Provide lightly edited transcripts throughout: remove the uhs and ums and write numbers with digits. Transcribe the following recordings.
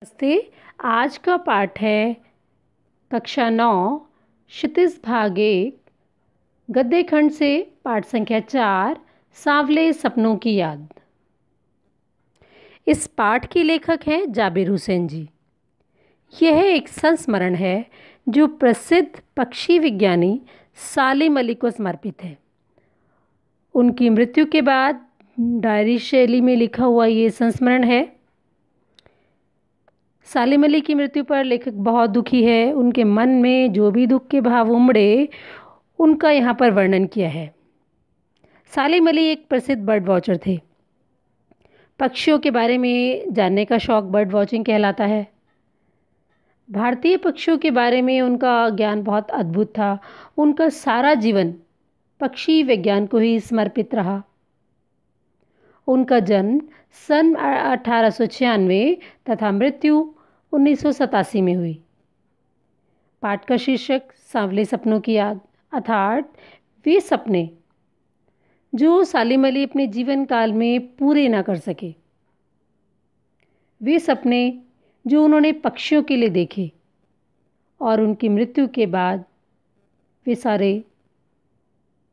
नमस्ते। आज का पाठ है कक्षा 9 क्षितिज भाग 1 गद्य खंड से पाठ संख्या 4 सांवले सपनों की याद। इस पाठ के लेखक हैं जाबिर हुसैन जी। यह एक संस्मरण है जो प्रसिद्ध पक्षी विज्ञानी सालिम अली को समर्पित है। उनकी मृत्यु के बाद डायरी शैली में लिखा हुआ ये संस्मरण है। सालिम अली की मृत्यु पर लेखक बहुत दुखी है। उनके मन में जो भी दुख के भाव उमड़े उनका यहाँ पर वर्णन किया है। सालिम अली एक प्रसिद्ध बर्ड वॉचर थे। पक्षियों के बारे में जानने का शौक बर्ड वॉचिंग कहलाता है। भारतीय पक्षियों के बारे में उनका ज्ञान बहुत अद्भुत था। उनका सारा जीवन पक्षी विज्ञान को ही समर्पित रहा। उनका जन्म सन 1896 तथा मृत्यु 1987 में हुई। पाठ का शीर्षक सांवले सपनों की याद, अर्थात वे सपने जो सालिम अली अपने जीवन काल में पूरे ना कर सके, वे सपने जो उन्होंने पक्षियों के लिए देखे और उनकी मृत्यु के बाद वे सारे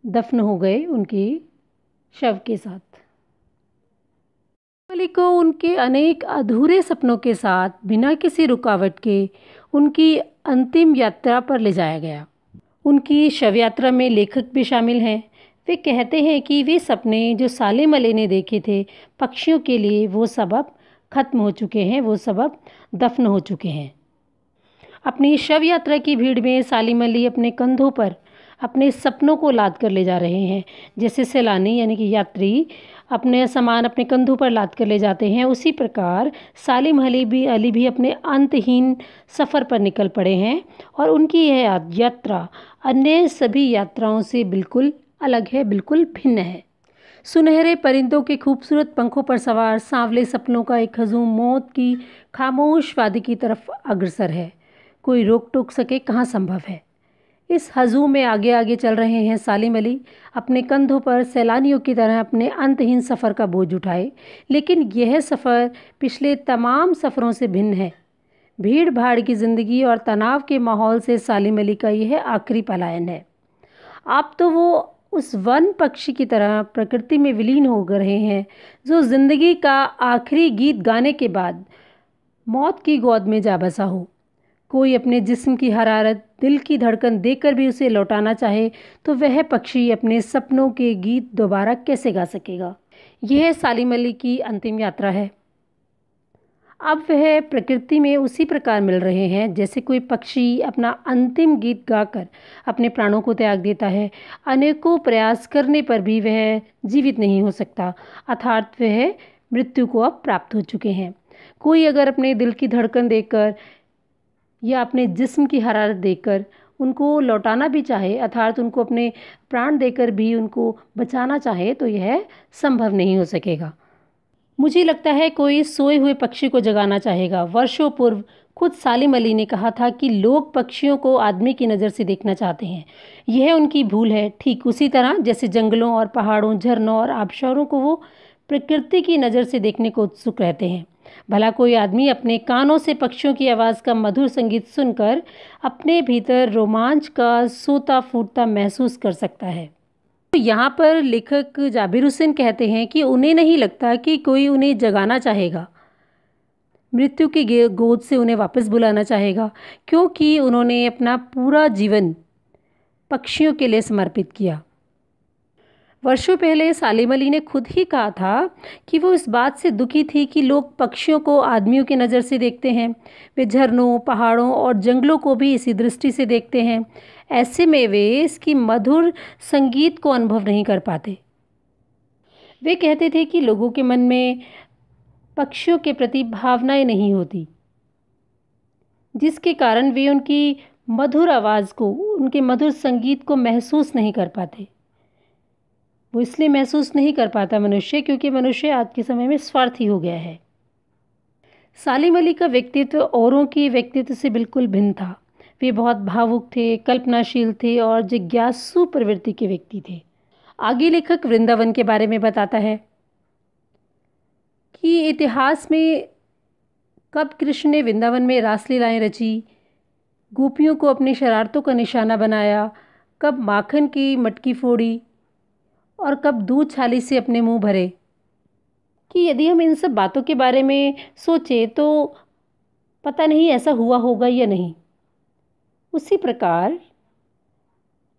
दफन हो गए उनकी शव के साथ। अली को उनके अनेक अधूरे सपनों के साथ बिना किसी रुकावट के उनकी अंतिम यात्रा पर ले जाया गया। उनकी शव यात्रा में लेखक भी शामिल हैं। वे कहते हैं कि वे सपने जो सालिम अली ने देखे थे पक्षियों के लिए, वो सबब खत्म हो चुके हैं, वो सबब दफन हो चुके हैं। अपनी शव यात्रा की भीड़ में सालिम अली अपने कंधों पर अपने सपनों को लाद कर ले जा रहे हैं। जैसे सैलानी यानी कि यात्री अपने सामान अपने कंधों पर लाद कर ले जाते हैं, उसी प्रकार सालिम अली भी अपने अंतहीन सफ़र पर निकल पड़े हैं। और उनकी यह यात्रा अन्य सभी यात्राओं से बिल्कुल अलग है, बिल्कुल भिन्न है। सुनहरे परिंदों के खूबसूरत पंखों पर सवार सांवले सपनों का एक हजूम मौत की खामोश वादी की तरफ अग्रसर है। कोई रोक टोक सके कहाँ संभव है। इस हजूम में आगे आगे चल रहे हैं सालिम अली, अपने कंधों पर सैलानियों की तरह अपने अंतहीन सफ़र का बोझ उठाए। लेकिन यह सफ़र पिछले तमाम सफ़रों से भिन्न है। भीड़ भाड़ की ज़िंदगी और तनाव के माहौल से सालिम अली का यह आखिरी पलायन है। अब तो वो उस वन पक्षी की तरह प्रकृति में विलीन हो रहे हैं जो ज़िंदगी का आखिरी गीत गाने के बाद मौत की गोद में जा बसा हो। कोई अपने जिस्म की हरारत, दिल की धड़कन देखकर भी उसे लौटाना चाहे तो वह पक्षी अपने सपनों के गीत दोबारा कैसे गा सकेगा। यह सालिम अली की अंतिम यात्रा है। अब वह प्रकृति में उसी प्रकार मिल रहे हैं जैसे कोई पक्षी अपना अंतिम गीत गाकर अपने प्राणों को त्याग देता है। अनेकों प्रयास करने पर भी वह जीवित नहीं हो सकता, अर्थात वह मृत्यु को अब प्राप्त हो चुके हैं। कोई अगर अपने दिल की धड़कन देखकर या अपने जिस्म की हरारत देखकर उनको लौटाना भी चाहे, अर्थात उनको अपने प्राण देकर भी उनको बचाना चाहे, तो यह संभव नहीं हो सकेगा। मुझे लगता है कोई सोए हुए पक्षी को जगाना चाहेगा। वर्षों पूर्व खुद सालिम अली ने कहा था कि लोग पक्षियों को आदमी की नज़र से देखना चाहते हैं। यह उनकी भूल है। ठीक उसी तरह जैसे जंगलों और पहाड़ों, झरनों और आबशारों को वो प्रकृति की नज़र से देखने को उत्सुक रहते हैं। भला कोई आदमी अपने कानों से पक्षियों की आवाज़ का मधुर संगीत सुनकर अपने भीतर रोमांच का सोता फूटता महसूस कर सकता है। तो यहाँ पर लेखक जाबिर हुसैन कहते हैं कि उन्हें नहीं लगता कि कोई उन्हें जगाना चाहेगा, मृत्यु की गोद से उन्हें वापस बुलाना चाहेगा, क्योंकि उन्होंने अपना पूरा जीवन पक्षियों के लिए समर्पित किया। वर्षों पहले सालिम अली ने खुद ही कहा था कि वो इस बात से दुखी थी कि लोग पक्षियों को आदमियों की नज़र से देखते हैं। वे झरनों, पहाड़ों और जंगलों को भी इसी दृष्टि से देखते हैं। ऐसे में वे इसकी मधुर संगीत को अनुभव नहीं कर पाते। वे कहते थे कि लोगों के मन में पक्षियों के प्रति भावनाएं नहीं होती, जिसके कारण वे उनकी मधुर आवाज़ को, उनके मधुर संगीत को महसूस नहीं कर पाते। वो इसलिए महसूस नहीं कर पाता मनुष्य क्योंकि मनुष्य आज के समय में स्वार्थी हो गया है। सालिम अली का व्यक्तित्व औरों के व्यक्तित्व से बिल्कुल भिन्न था। वे बहुत भावुक थे, कल्पनाशील थे और जिज्ञासु प्रवृत्ति के व्यक्ति थे। आगे लेखक वृंदावन के बारे में बताता है कि इतिहास में कब कृष्ण ने वृंदावन में रासलीलाएं रची, गोपियों को अपनी शरारतों का निशाना बनाया, कब माखन की मटकी फोड़ी और कब दूध छाली से अपने मुंह भरे, कि यदि हम इन सब बातों के बारे में सोचें तो पता नहीं ऐसा हुआ होगा या नहीं। उसी प्रकार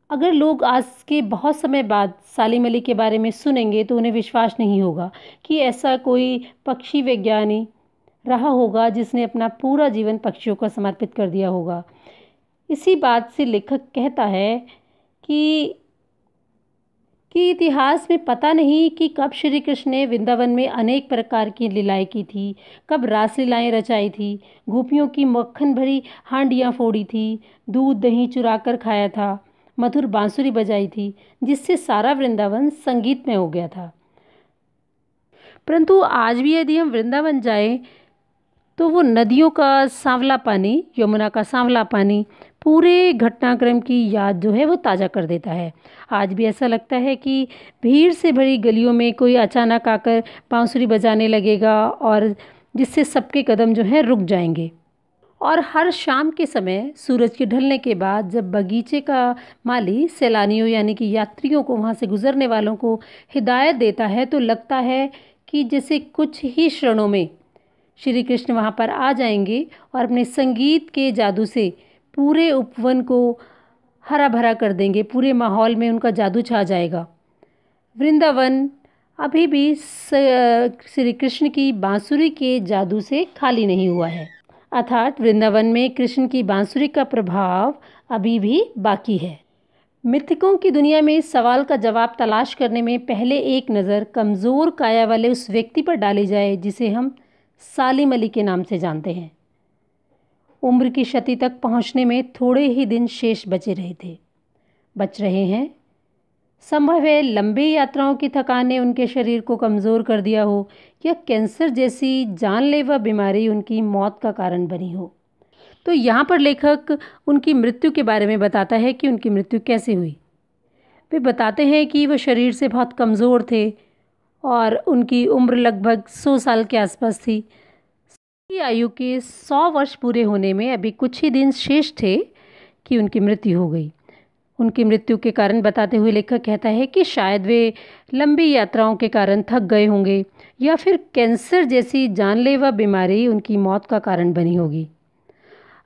अगर लोग आज के बहुत समय बाद सालिम अली के बारे में सुनेंगे तो उन्हें विश्वास नहीं होगा कि ऐसा कोई पक्षी वैज्ञानिक रहा होगा जिसने अपना पूरा जीवन पक्षियों को समर्पित कर दिया होगा। इसी बात से लेखक कहता है कि इतिहास में पता नहीं कि कब श्री कृष्ण ने वृंदावन में अनेक प्रकार की लीलाएं की थी, कब रासलीलाएं रचाई थी, गोपियों की मक्खन भरी हांडियां फोड़ी थी, दूध दही चुरा कर खाया था, मधुर बांसुरी बजाई थी, जिससे सारा वृंदावन संगीत में हो गया था। परंतु आज भी यदि हम वृंदावन जाएं तो वो नदियों का सांवला पानी, यमुना का सांवला पानी पूरे घटनाक्रम की याद जो है वो ताज़ा कर देता है। आज भी ऐसा लगता है कि भीड़ से भरी गलियों में कोई अचानक आकर बांसुरी बजाने लगेगा और जिससे सबके कदम जो है रुक जाएंगे। और हर शाम के समय सूरज के ढलने के बाद जब बगीचे का माली सैलानियों यानी कि यात्रियों को, वहाँ से गुजरने वालों को हिदायत देता है तो लगता है कि जैसे कुछ ही क्षणों में श्री कृष्ण वहाँ पर आ जाएंगे और अपने संगीत के जादू से पूरे उपवन को हरा भरा कर देंगे, पूरे माहौल में उनका जादू छा जाएगा। वृंदावन अभी भी श्री कृष्ण की बांसुरी के जादू से खाली नहीं हुआ है, अर्थात वृंदावन में कृष्ण की बांसुरी का प्रभाव अभी भी बाकी है। मिथकों की दुनिया में इस सवाल का जवाब तलाश करने में पहले एक नज़र कमज़ोर काया वाले उस व्यक्ति पर डाली जाए जिसे हम सालिम अली के नाम से जानते हैं। उम्र की शती तक पहुंचने में थोड़े ही दिन शेष बच रहे हैं। संभव है लंबी यात्राओं की थकान ने उनके शरीर को कमज़ोर कर दिया हो या कैंसर जैसी जानलेवा बीमारी उनकी मौत का कारण बनी हो। तो यहाँ पर लेखक उनकी मृत्यु के बारे में बताता है कि उनकी मृत्यु कैसे हुई। वे बताते हैं कि वह शरीर से बहुत कमज़ोर थे और उनकी उम्र लगभग 100 साल के आसपास थी। की आयु के 100 वर्ष पूरे होने में अभी कुछ ही दिन शेष थे कि उनकी मृत्यु हो गई। उनकी मृत्यु के कारण बताते हुए लेखक कहता है कि शायद वे लंबी यात्राओं के कारण थक गए होंगे या फिर कैंसर जैसी जानलेवा बीमारी उनकी मौत का कारण बनी होगी।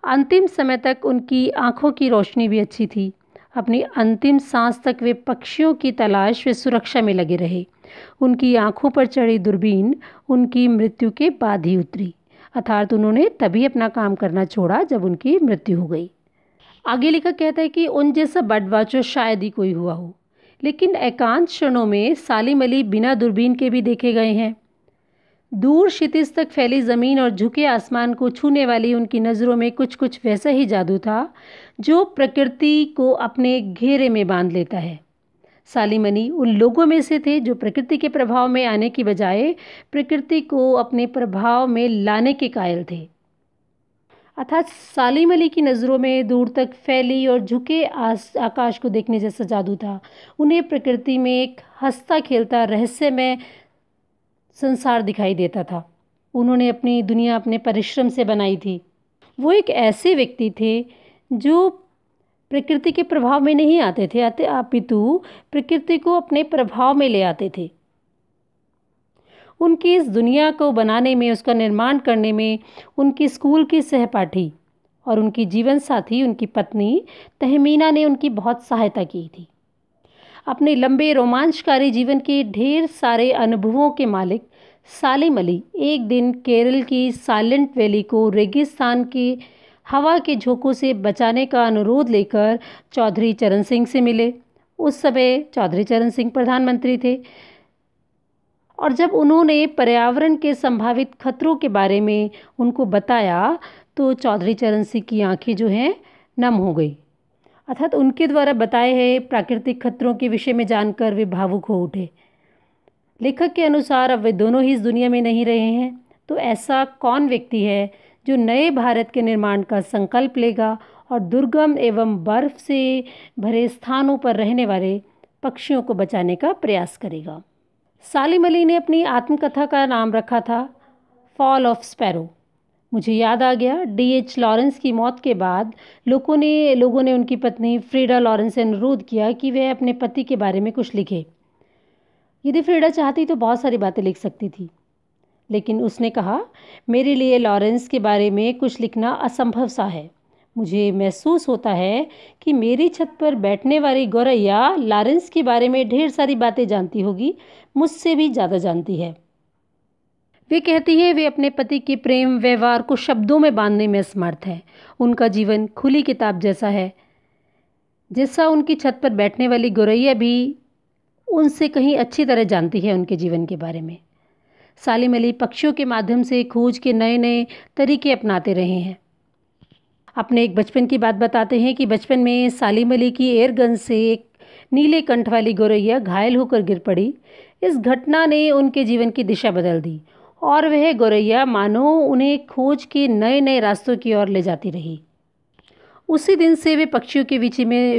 अंतिम समय तक उनकी आंखों की रोशनी भी अच्छी थी। अपनी अंतिम सांस तक वे पक्षियों की तलाश व सुरक्षा में लगे रहे। उनकी आंखों पर चढ़ी दूरबीन उनकी मृत्यु के बाद ही उतरी, अर्थात उन्होंने तभी अपना काम करना छोड़ा जब उनकी मृत्यु हो गई। आगे लेखक कहता है कि उन जैसा बर्ड वॉचर शायद ही कोई हुआ हो, लेकिन एकांत क्षणों में सालिम अली बिना दूरबीन के भी देखे गए हैं। दूर क्षितिज तक फैली ज़मीन और झुके आसमान को छूने वाली उनकी नज़रों में कुछ कुछ वैसा ही जादू था जो प्रकृति को अपने घेरे में बांध लेता है। सालिम अली उन लोगों में से थे जो प्रकृति के प्रभाव में आने की बजाय प्रकृति को अपने प्रभाव में लाने के कायल थे। अर्थात सालिम अली की नज़रों में दूर तक फैली और झुके आकाश को देखने जैसा जादू था। उन्हें प्रकृति में एक हंसता खेलता रहस्यमय संसार दिखाई देता था। उन्होंने अपनी दुनिया अपने परिश्रम से बनाई थी। वो एक ऐसे व्यक्ति थे जो प्रकृति के प्रभाव में नहीं आते थे, अपितु प्रकृति को अपने प्रभाव में ले आते थे। उनकी इस दुनिया को बनाने में, उसका निर्माण करने में उनकी स्कूल की सहपाठी और उनकी जीवन साथी, उनकी पत्नी तहमीना ने उनकी बहुत सहायता की थी। अपने लंबे रोमांचकारी जीवन के ढेर सारे अनुभवों के मालिक सालिम अली एक दिन केरल की साइलेंट वैली को रेगिस्तान के हवा के झोंकों से बचाने का अनुरोध लेकर चौधरी चरण सिंह से मिले। उस समय चौधरी चरण सिंह प्रधानमंत्री थे और जब उन्होंने पर्यावरण के संभावित खतरों के बारे में उनको बताया तो चौधरी चरण सिंह की आंखें जो हैं नम हो गई। अर्थात उनके द्वारा बताए गए प्राकृतिक खतरों के विषय में जानकर वे भावुक हो उठे। लेखक के अनुसार अब वे दोनों ही इस दुनिया में नहीं रहे हैं, तो ऐसा कौन व्यक्ति है जो नए भारत के निर्माण का संकल्प लेगा और दुर्गम एवं बर्फ से भरे स्थानों पर रहने वाले पक्षियों को बचाने का प्रयास करेगा। सालिम अली ने अपनी आत्मकथा का नाम रखा था फॉल ऑफ स्पैरो। मुझे याद आ गया, D.H. लॉरेंस की मौत के बाद लोगों ने उनकी पत्नी फ्रीडा लॉरेंस से अनुरोध किया कि वह अपने पति के बारे में कुछ लिखे। यदि फ्रीडा चाहती तो बहुत सारी बातें लिख सकती थी, लेकिन उसने कहा, मेरे लिए लॉरेंस के बारे में कुछ लिखना असंभव सा है। मुझे महसूस होता है कि मेरी छत पर बैठने वाली गौरैया लॉरेंस के बारे में ढेर सारी बातें जानती होगी, मुझसे भी ज़्यादा जानती है। वे कहती है वे अपने पति के प्रेम व्यवहार को शब्दों में बांधने में असमर्थ है। उनका जीवन खुली किताब जैसा है, जैसा उनकी छत पर बैठने वाली गौरैया भी उनसे कहीं अच्छी तरह जानती है उनके जीवन के बारे में। सालिम अली पक्षियों के माध्यम से खोज के नए नए तरीके अपनाते रहे हैं। अपने एक बचपन की बात बताते हैं कि बचपन में सालिम अली की एयर गन से एक नीले कंठ वाली गौरैया घायल होकर गिर पड़ी। इस घटना ने उनके जीवन की दिशा बदल दी और वह गौरैया मानो उन्हें खोज के नए नए रास्तों की ओर ले जाती रही। उसी दिन से वे पक्षियों के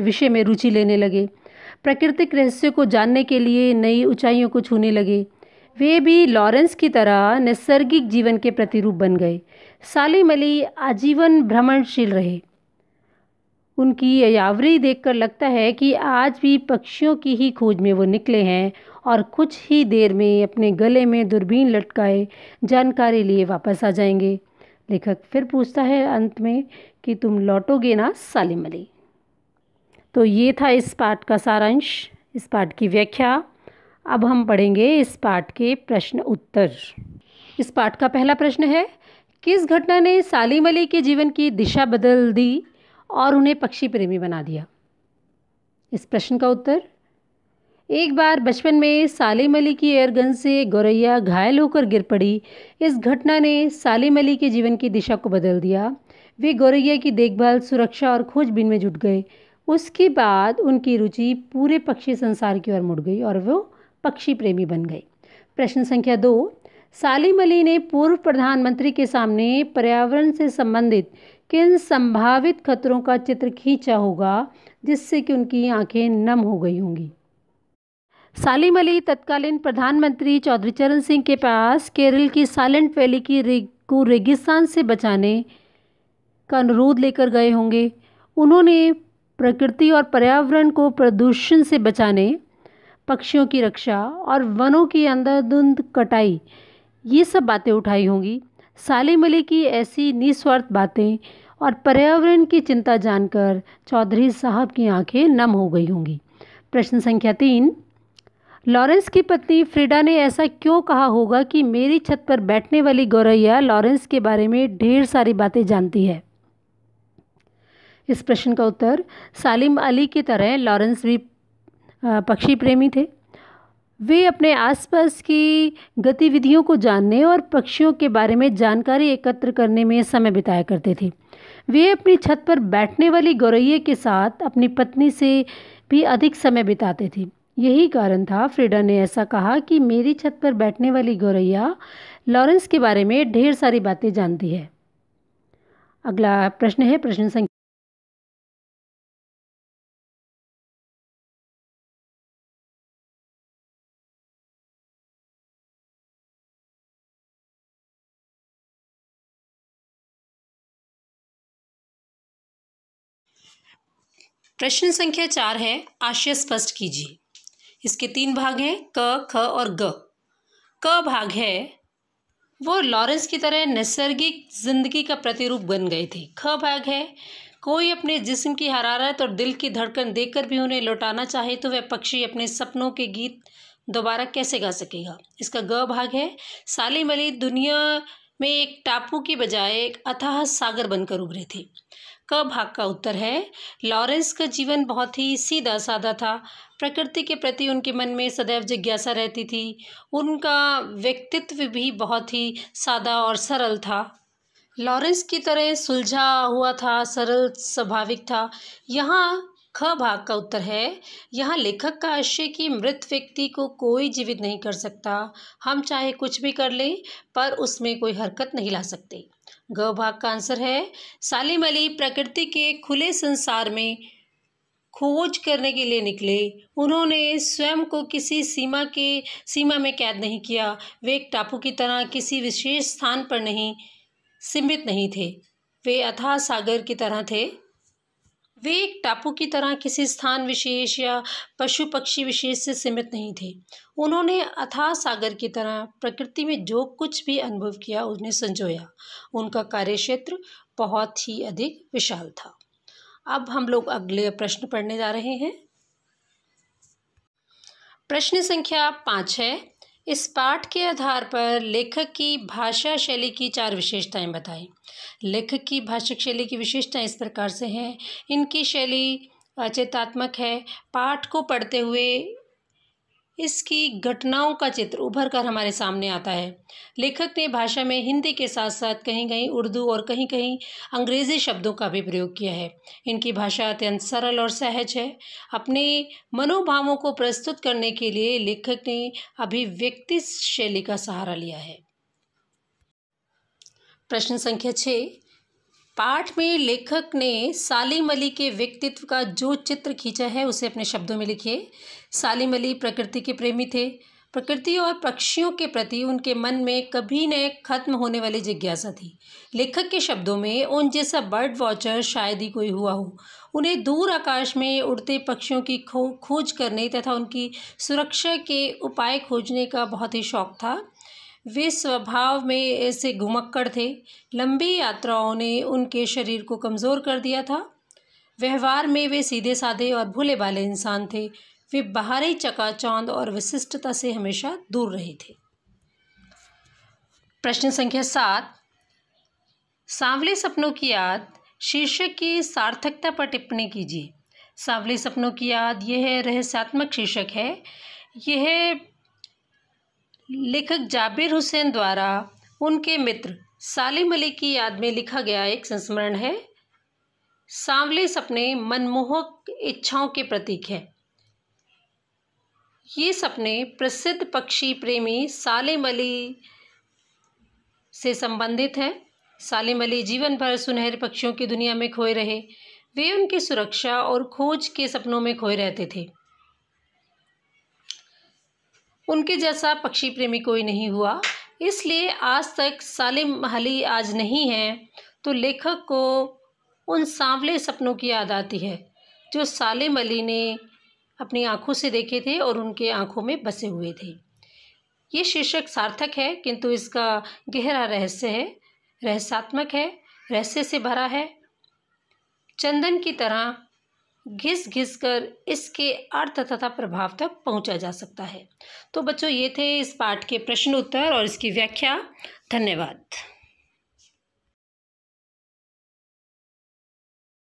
विषय में रुचि लेने लगे, प्राकृतिक रहस्यों को जानने के लिए नई ऊंचाइयों को छूने लगे। वे भी लॉरेंस की तरह नैसर्गिक जीवन के प्रतिरूप बन गए। सालिम अली आजीवन भ्रमणशील रहे। उनकी यावरी देखकर लगता है कि आज भी पक्षियों की ही खोज में वो निकले हैं और कुछ ही देर में अपने गले में दूरबीन लटकाए जानकारी लिए वापस आ जाएंगे। लेखक फिर पूछता है अंत में कि तुम लौटोगे ना सालिम अली। तो ये था इस पाठ का सारांश, इस पाठ की व्याख्या। अब हम पढ़ेंगे इस पाठ के प्रश्न उत्तर। इस पाठ का पहला प्रश्न है, किस घटना ने सालिम अली के जीवन की दिशा बदल दी और उन्हें पक्षी प्रेमी बना दिया? इस प्रश्न का उत्तर, एक बार बचपन में सालिम अली की एयरगन से गौरैया घायल होकर गिर पड़ी। इस घटना ने सालिम अली के जीवन की दिशा को बदल दिया। वे गौरैया की देखभाल, सुरक्षा और खोजबीन में जुट गए। उसके बाद उनकी रुचि पूरे पक्षी संसार की ओर मुड़ गई और वो पक्षी प्रेमी बन गए। प्रश्न संख्या 2, सालिम अली ने पूर्व प्रधानमंत्री के सामने पर्यावरण से संबंधित किन संभावित खतरों का चित्र खींचा होगा जिससे कि उनकी आंखें नम हो गई होंगी? सालिम अली तत्कालीन प्रधानमंत्री चौधरी चरण सिंह के पास केरल की साइलेंट वैली को रेगिस्तान से बचाने का अनुरोध लेकर गए होंगे। उन्होंने प्रकृति और पर्यावरण को प्रदूषण से बचाने, पक्षियों की रक्षा और वनों की अंधाधुंध कटाई, ये सब बातें उठाई होंगी। सालिम अली की ऐसी निस्वार्थ बातें और पर्यावरण की चिंता जानकर चौधरी साहब की आंखें नम हो गई होंगी। प्रश्न संख्या 3, लॉरेंस की पत्नी फ्रीडा ने ऐसा क्यों कहा होगा कि मेरी छत पर बैठने वाली गौरैया लॉरेंस के बारे में ढेर सारी बातें जानती है? इस प्रश्न का उत्तर, सालिम अली की तरह लॉरेंस भी पक्षी प्रेमी थे। वे अपने आसपास की गतिविधियों को जानने और पक्षियों के बारे में जानकारी एकत्र करने में समय बिताया करते थे। वे अपनी छत पर बैठने वाली गौरैया के साथ अपनी पत्नी से भी अधिक समय बिताते थे। यही कारण था फ्रीडा ने ऐसा कहा कि मेरी छत पर बैठने वाली गौरैया लॉरेंस के बारे में ढेर सारी बातें जानती है। अगला प्रश्न है प्रश्न संख्या प्रश्न संख्या 4 है, आशय स्पष्ट कीजिए। इसके 3 भाग हैं, क, ख और ग। क भाग है, वो लॉरेंस की तरह नैसर्गिक जिंदगी का प्रतिरूप बन गए थे। ख भाग है, कोई अपने जिस्म की हरारत और दिल की धड़कन देखकर भी उन्हें लौटाना चाहे तो वह पक्षी अपने सपनों के गीत दोबारा कैसे गा सकेगा। इसका ग भाग है, सालिम अली दुनिया में एक टापू की बजाय एक अथाह सागर बनकर उभरे थे। क भाग का उत्तर है, लॉरेंस का जीवन बहुत ही सीधा साधा था। प्रकृति के प्रति उनके मन में सदैव जिज्ञासा रहती थी। उनका व्यक्तित्व भी बहुत ही सादा और सरल था। लॉरेंस की तरह सुलझा हुआ था, सरल स्वाभाविक था। यहाँ ख भाग का उत्तर है, यहाँ लेखक का आशय कि मृत व्यक्ति को कोई जीवित नहीं कर सकता। हम चाहे कुछ भी कर लें पर उसमें कोई हरकत नहीं ला सकते। ग भाग का आंसर है, सालिम अली प्रकृति के खुले संसार में खोज करने के लिए निकले। उन्होंने स्वयं को किसी सीमा में कैद नहीं किया। वे एक टापू की तरह किसी विशेष स्थान पर नहीं सीमित नहीं थे, वे अथाह सागर की तरह थे। वे एक टापू की तरह किसी स्थान विशेष या पशु पक्षी विशेष से सीमित नहीं थे। उन्होंने अथाह सागर की तरह प्रकृति में जो कुछ भी अनुभव किया उन्हें संजोया। उनका कार्यक्षेत्र बहुत ही अधिक विशाल था। अब हम लोग अगले प्रश्न पढ़ने जा रहे हैं। प्रश्न संख्या 5 है, इस पाठ के आधार पर लेखक की भाषा शैली की 4 विशेषताएं बताएं। लेखक की भाषिक शैली की विशेषताएं इस प्रकार से हैं। इनकी शैली चेतात्मक है। पाठ को पढ़ते हुए इसकी घटनाओं का चित्र उभर कर हमारे सामने आता है। लेखक ने भाषा में हिंदी के साथ साथ कहीं कहीं उर्दू और कहीं कहीं अंग्रेज़ी शब्दों का भी प्रयोग किया है। इनकी भाषा अत्यंत सरल और सहज है। अपने मनोभावों को प्रस्तुत करने के लिए लेखक ने अभिव्यक्ति शैली का सहारा लिया है। प्रश्न संख्या 6, पाठ में लेखक ने सालिम अली के व्यक्तित्व का जो चित्र खींचा है उसे अपने शब्दों में लिखिए। सालिम अली प्रकृति के प्रेमी थे। प्रकृति और पक्षियों के प्रति उनके मन में कभी न खत्म होने वाली जिज्ञासा थी। लेखक के शब्दों में उन जैसा बर्ड वॉचर शायद ही कोई हुआ हो। उन्हें दूर आकाश में उड़ते पक्षियों की खोज करने तथा उनकी सुरक्षा के उपाय खोजने का बहुत ही शौक था। वे स्वभाव में ऐसे घुमक्कड़ थे। लंबी यात्राओं ने उनके शरीर को कमज़ोर कर दिया था। व्यवहार में वे सीधे साधे और भोले भाले इंसान थे। वे बाहरी चकाचौंध और विशिष्टता से हमेशा दूर रहे थे। प्रश्न संख्या 7, सांवले सपनों की याद शीर्षक की सार्थकता पर टिप्पणी कीजिए। सांवले सपनों की याद यह रहस्यात्मक शीर्षक है। यह लेखक जाबिर हुसैन द्वारा उनके मित्र सालिम अली की याद में लिखा गया एक संस्मरण है। सांवले सपने मनमोहक इच्छाओं के प्रतीक हैं। ये सपने प्रसिद्ध पक्षी प्रेमी सालिम अली से संबंधित हैं। सालिम अली जीवन भर सुनहरे पक्षियों की दुनिया में खोए रहे। वे उनकी सुरक्षा और खोज के सपनों में खोए रहते थे। उनके जैसा पक्षी प्रेमी कोई नहीं हुआ। इसलिए आज तक सालिम अली आज नहीं हैं तो लेखक को उन सांवले सपनों की याद आती है जो सालिम अली ने अपनी आंखों से देखे थे और उनके आंखों में बसे हुए थे। ये शीर्षक सार्थक है किंतु इसका गहरा रहस्य है, रहस्यात्मक है, रहस्य से भरा है। चंदन की तरह घिस घिस कर इसके अर्थ तथा प्रभाव तक पहुंचा जा सकता है। तो बच्चों, ये थे इस पाठ के प्रश्न उत्तर और इसकी व्याख्या। धन्यवाद।